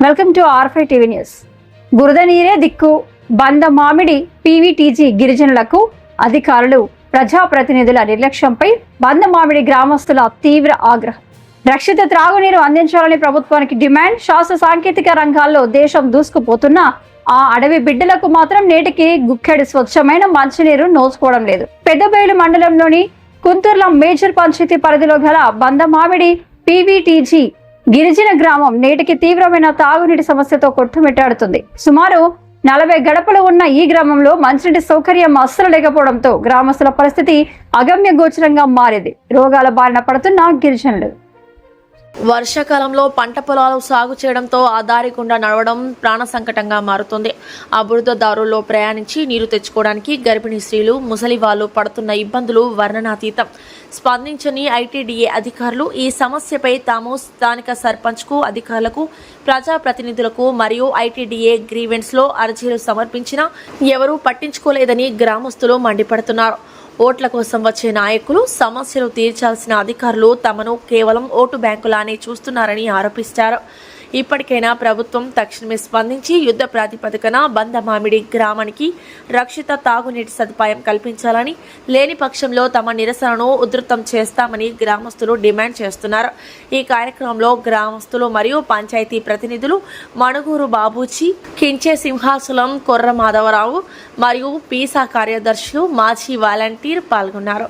Welcome to ఆర్5 TV news. బురద నీరే దిక్కు బంద మామిడి పీవీటీజీ గిరిజనులకు అధికారులు ప్రజాప్రతినిధుల నిర్లక్ష్యంపై బంద మామిడి గ్రామస్తుల తీవ్ర ఆగ్రహం. రక్షిత త్రాగునీరు అందించాలని ప్రభుత్వానికి డిమాండ్. శాస్త్ర సాంకేతిక రంగాల్లో దేశం దూసుకుపోతున్న ఆ అడవి బిడ్డలకు మాత్రం నేటికి గుక్కెడి స్వచ్ఛమైన మంచినీరు నోచుకోవడం లేదు. పెద్దబయలు మండలంలోని కుంతుర్ల మేజర్ పంచాయతీ పరిధిలో గల బంద మామిడి పీవీటీజీ గిరిజన గ్రామం నేటికి తీవ్రమైన తాగునీటి సమస్యతో కొట్టుమిట్టాడుతుంది. సుమారు 40 గడపలు ఉన్న ఈ గ్రామంలో మంచినీటి సౌకర్యం అస్సలు లేకపోవడంతో గ్రామస్తుల పరిస్థితి అగమ్య గోచరంగా మారింది. రోగాల బారిన పడుతున్న గిరిజనులు. వర్షాకాలంలో పంట పొలాలు సాగు చేయడంతో ఆ దారి గుండా నడవడం ప్రాణ సంకటంగా మారుతుంది. ఆ బురద దారుల్లో ప్రయాణించి నీరు తెచ్చుకోవడానికి గర్భిణీ స్త్రీలు, ముసలి వాళ్ళు పడుతున్న ఇబ్బందులు వర్ణనాతీతం. స్పందించని ఐటీడీఏ అధికారులు ఈ సమస్యపై తాము స్థానిక సర్పంచ్కు, అధికారులకు, ప్రజాప్రతినిధులకు మరియు ఐటీడీఏ గ్రీవెన్స్లో అర్జీలు సమర్పించినా ఎవరూ పట్టించుకోలేదని గ్రామస్తులు మండిపడుతున్నారు. ఓట్ల కోసం వచ్చే నాయకులు, సమస్యలు తీర్చాల్సిన అధికారులు తమను కేవలం ఓటు బ్యాంకులానే చూస్తున్నారని ఆరోపిస్తారు. ఇప్పటికైనా ప్రభుత్వం తక్షణమే స్పందించి యుద్ధ ప్రాతిపదికన బంద మామిడి గ్రామానికి రక్షిత తాగునీటి సదుపాయం కల్పించాలని, లేని పక్షంలో తమ నిరసనను ఉధృతం చేస్తామని గ్రామస్తులు డిమాండ్ చేస్తున్నారు. ఈ కార్యక్రమంలో గ్రామస్తులు మరియు పంచాయతీ ప్రతినిధులు మణుగూరు బాబూజీ, కించే సింహాచలం, కొర్ర మాధవరావు మరియు పీసా కార్యదర్శులు, మాజీ వాలంటీర్ పాల్గొన్నారు.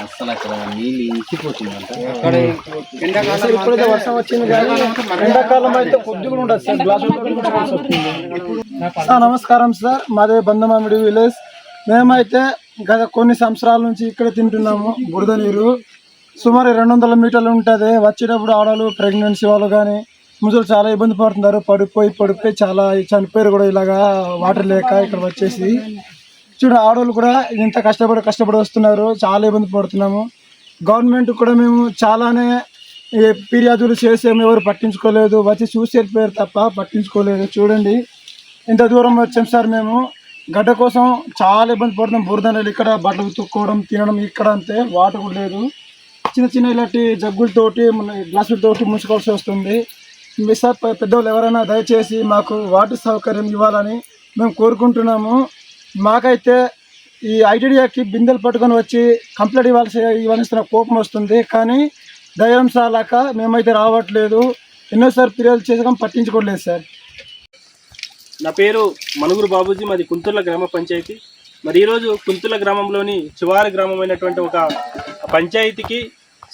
అసలు అక్కడ నీళ్ళు ఇంకిపోతుందంట. ఇప్పుడైతే వర్షం వచ్చింది కానీ ఎండాకాలం అయితే కొద్దిగా ఉండదు సార్. నమస్కారం సార్, మాదే బందమామిడి విలేజ్. మేమైతే గత కొన్ని సంవత్సరాల నుంచి ఇక్కడ తింటున్నాము బురద నీరు. సుమారు 200 మీటర్లు ఉంటుంది. వచ్చేటప్పుడు ఆడవాళ్ళు, ప్రెగ్నెన్సీ వాళ్ళు కానీ ముసలు చాలా ఇబ్బంది పడుతున్నారు. పడిపోయి చాలా చనిపోయారు కూడా ఇలాగా వాటర్ లేక. ఇక్కడ వచ్చేసి చూడ ఆడవాళ్ళు కూడా ఇంత కష్టపడి వస్తున్నారు. చాలా ఇబ్బంది పడుతున్నాము. గవర్నమెంట్ కూడా మేము చాలానే ఫిర్యాదులు చేసాము, ఎవరు పట్టించుకోలేదు. వచ్చి చూసి వెళ్ళిపోయారు తప్ప పట్టించుకోలేదు. చూడండి ఇంత దూరం వచ్చాం సార్. మేము గడ్డ కోసం చాలా ఇబ్బంది పడుతున్నాం. బురద నీళ్ళు ఇక్కడ బట్టలు ఉతుక్కోవడం, తినడం ఇక్కడ అంతే. వాటర్ కూడా లేదు. చిన్న ఇలాంటి జగ్గులతోటి, గ్లాసులతోటి ముంచుకోవాల్సి వస్తుంది. మీ సార్ పెద్దవాళ్ళు ఎవరైనా దయచేసి మాకు వాటర్ సౌకర్యం ఇవ్వాలని మేము కోరుకుంటున్నాము. మాకైతే ఈ ఐటీడీఏకి బిందెలు పట్టుకొని వచ్చి కంప్లైంట్ ఇవ్వాల్సిన కోపం వస్తుంది. కానీ దయ్యం సాలాక మేమైతే రావట్లేదు. ఎన్నోసారి ఫిర్యాదు చేసాం, పట్టించుకోవట్లేదు సార్. నా పేరు మణుగూరు బాబూజీ, మాది కుంతుర్ల గ్రామ పంచాయతీ. మరి ఈరోజు కుంతుర్ల గ్రామంలోని చివరి గ్రామమైనటువంటి ఒక పంచాయతీకి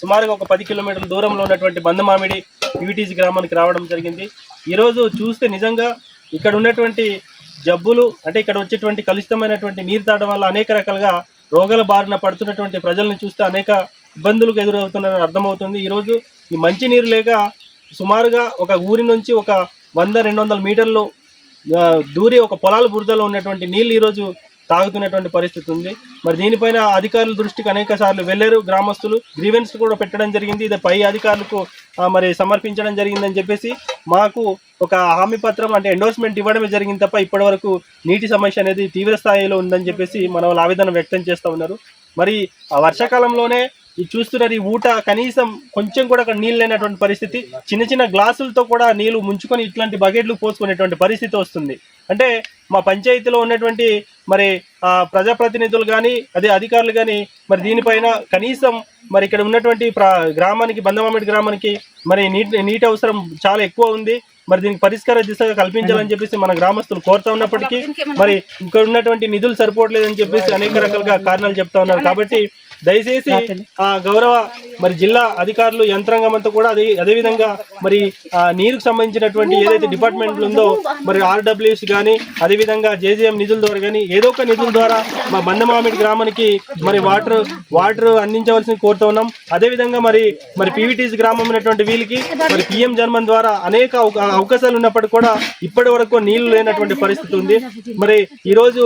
సుమారుగా ఒక 10 కిలోమీటర్ల దూరంలో ఉన్నటువంటి బందమామిడి పీవీటీజీ గ్రామానికి రావడం జరిగింది. ఈరోజు చూస్తే నిజంగా ఇక్కడ ఉన్నటువంటి జబ్బులు, అంటే ఇక్కడ వచ్చేటువంటి కలుషితమైనటువంటి నీరు తాగడం వల్ల అనేక రకాలుగా రోగాల బారిన పడుతున్నటువంటి ప్రజలను చూస్తే అనేక ఇబ్బందులకు ఎదురవుతున్నారని అర్థమవుతుంది. ఈరోజు ఈ మంచి నీరు లేక సుమారుగా ఒక ఊరి నుంచి ఒక 100-200 మీటర్లు దూరి ఒక పొలాల బురదలో ఉన్నటువంటి నీళ్ళు ఈరోజు తాగుతున్నటువంటి పరిస్థితి ఉంది. మరి దీనిపైన అధికారుల దృష్టికి అనేక సార్లు వెళ్ళారు. గ్రామస్తులు గ్రీవెన్స్ కూడా పెట్టడం జరిగింది. ఇది పై అధికారులకు మరి సమర్పించడం జరిగిందని చెప్పేసి మాకు ఒక హామీ పత్రం, అంటే ఎండోర్స్మెంట్ ఇవ్వడమే జరిగింది తప్ప ఇప్పటి వరకు నీటి సమస్య అనేది తీవ్ర స్థాయిలో ఉందని చెప్పేసి మన వాళ్ళు ఆవేదన వ్యక్తం చేస్తూ ఉన్నారు. మరి ఆ వర్షాకాలంలోనే ఈ చూస్తున్నారు, ఈ ఊట కనీసం కొంచెం కూడా అక్కడ నీళ్ళు లేనటువంటి పరిస్థితి. చిన్న గ్లాసులతో కూడా నీళ్లు ముంచుకొని ఇట్లాంటి బకెట్లు పోసుకునేటువంటి పరిస్థితి వస్తుంది. అంటే మా పంచాయతీలో ఉన్నటువంటి మరి ప్రజాప్రతినిధులు కానీ అదే అధికారులు కానీ మరి దీనిపైన కనీసం మరి ఇక్కడ ఉన్నటువంటి గ్రామానికి, బందమామిడి గ్రామానికి మరి నీటి అవసరం చాలా ఎక్కువ ఉంది. మరి దీనికి పరిష్కార దిశగా కల్పించాలని చెప్పేసి మన గ్రామస్తులు కోరుతా ఉన్నప్పటికీ మరి ఇక్కడ ఉన్నటువంటి నిధులు సరిపోవట్లేదని చెప్పేసి అనేక రకాలుగా కారణాలు చెప్తా ఉన్నారు. కాబట్టి దయచేసి గౌరవ మరి జిల్లా అధికారులు, యంత్రాంగం అంతా కూడా అదేవిధంగా మరి నీరుకు సంబంధించినటువంటి ఏదైతే డిపార్ట్మెంట్లు ఉందో మరి ఆర్డబ్ల్యూఎస్ కానీ అదేవిధంగా జేజేఎం నిధుల ద్వారా కానీ ఏదో ఒక నిధుల ద్వారా మా బందమామిడి గ్రామానికి మరి వాటర్ అందించవలసింది కోరుతా ఉన్నాం. అదేవిధంగా మరి పీవీటీసీ గ్రామం ఉన్నటువంటి వీళ్ళకి మరి పిఎం జన్మన్ ద్వారా అనేక అవకాశాలు ఉన్నప్పటికీ కూడా ఇప్పటి వరకు నీళ్లు లేనటువంటి పరిస్థితి ఉంది. మరి ఈరోజు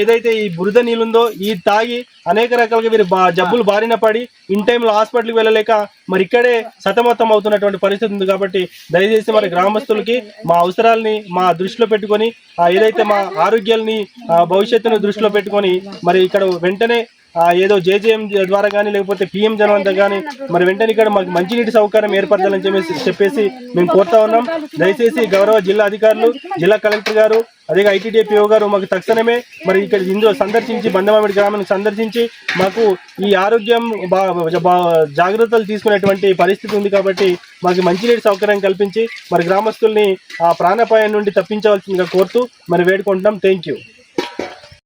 ఏదైతే ఈ బురద నీళ్ళుందో ఈ తాగి అనేక రకాలుగా వీరు జబ్బులు బారిన పడి ఇన్ టైంలో హాస్పిటల్కి వెళ్ళలేక మరి ఇక్కడే సతమతం అవుతున్నటువంటి పరిస్థితి ఉంది. కాబట్టి దయచేసి మరి గ్రామస్తులకి మా అవసరాలని మా దృష్టిలో పెట్టుకొని ఏదైతే మా ఆరోగ్యాలని భవిష్యత్తును దృష్టిలో పెట్టుకొని మరి ఇక్కడ వెంటనే ఏదో జేజేఎం ద్వారా కానీ లేకపోతే పిఎం జనవంత కానీ మరి వెంటనే ఇక్కడ మాకు మంచినీటి సౌకర్యం ఏర్పరచాలని చెప్పేసి మేము కోరుతా ఉన్నాం. దయచేసి గౌరవ జిల్లా అధికారులు, జిల్లా కలెక్టర్ గారు, అదే ఐటీడీపీఓ గారు మాకు తక్షణమే మరి ఇక్కడ ఇందులో సందర్శించి బందమామిడి గ్రామాన్ని సందర్శించి మాకు ఈ ఆరోగ్యం జాగ్రత్తలు తీసుకునేటువంటి పరిస్థితి ఉంది కాబట్టి మాకు మంచినీటి సౌకర్యం కల్పించి మరి గ్రామస్తుల్ని ఆ ప్రాణాపాయం నుండి తప్పించవలసిందిగా కోరుతూ మరి వేడుకుంటున్నాం. Thank you.